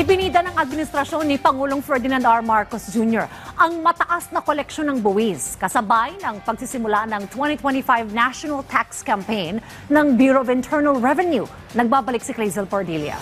Ibinida ng administrasyon ni Pangulong Ferdinand R. Marcos Jr. ang mataas na koleksyon ng buwis kasabay ng pagsisimula ng 2025 National Tax Campaign ng Bureau of Internal Revenue. Nagbabalik si Clazel Pordilia.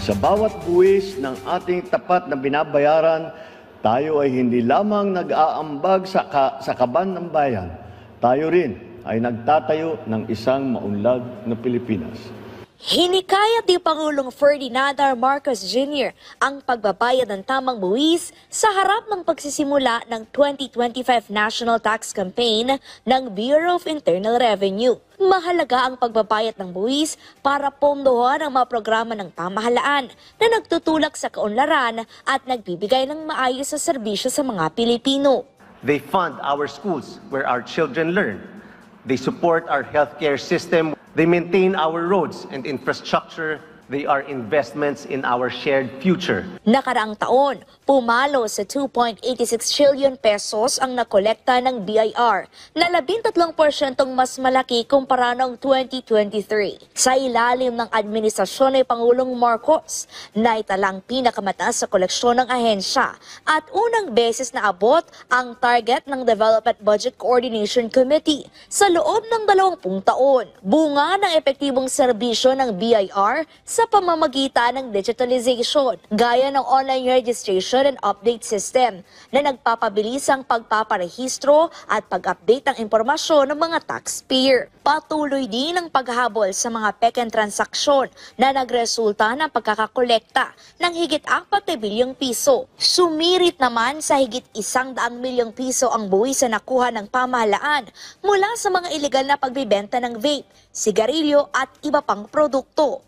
Sa bawat buwis ng ating tapat na binabayaran, tayo ay hindi lamang nag-aambag sa kaban ng bayan. Tayo rin ay nagtatayo ng isang maunlad na Pilipinas. Hinikayat ni Pangulong Ferdinand R. Marcos Jr. ang pagbabayad ng tamang buwis sa harap ng pagsisimula ng 2025 National Tax Campaign ng Bureau of Internal Revenue. Mahalaga ang pagbabayad ng buwis para pondohan ang mga programa ng pamahalaan na nagtutulak sa kaunlaran at nagbibigay ng maayos sa serbisyo sa mga Pilipino. They fund our schools where our children learn. They support our healthcare system. They maintain our roads and infrastructure. They are investments in our shared future. Nakaraang taon, pumalo sa 2.86 trillion pesos ang nakolekta ng BIR, na 13% mas malaki kumpara noong 2023. Sa ilalim ng administrasyon ni Pangulong Marcos, naitalang pinakamataas sa koleksyon ng ahensya at unang beses na abot ang target ng Development Budget Coordination Committee sa loob ng 20 taon. Bunga ng epektibong serbisyo ng BIR sa pamamagitan ng digitalization, gaya ng online registration and update system na nagpapabilis ang pagpaparehistro at pag-update ng impormasyon ng mga taxpayer. Patuloy din ang paghabol sa mga peke transaksyon na nagresulta ng pagkakakolekta ng higit 4 bilyong piso. Sumirit naman sa higit 100 milyong piso ang buwis na nakuha ng pamahalaan mula sa mga ilegal na pagbibenta ng vape, sigarilyo at iba pang produkto.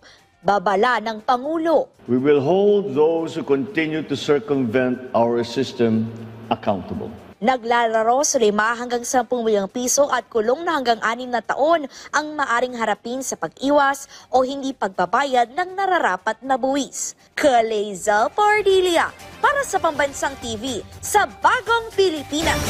Babala ng Pangulo. We will hold those who continue to circumvent our system accountable. Naglalaro sa 5 hanggang 10 milyong piso at kulong na hanggang 6 na taon ang maaring harapin sa pag-iwas o hindi pagbabayad ng nararapat na buwis. Clazel Pordilia para sa Pambansang TV sa Bagong Pilipinas.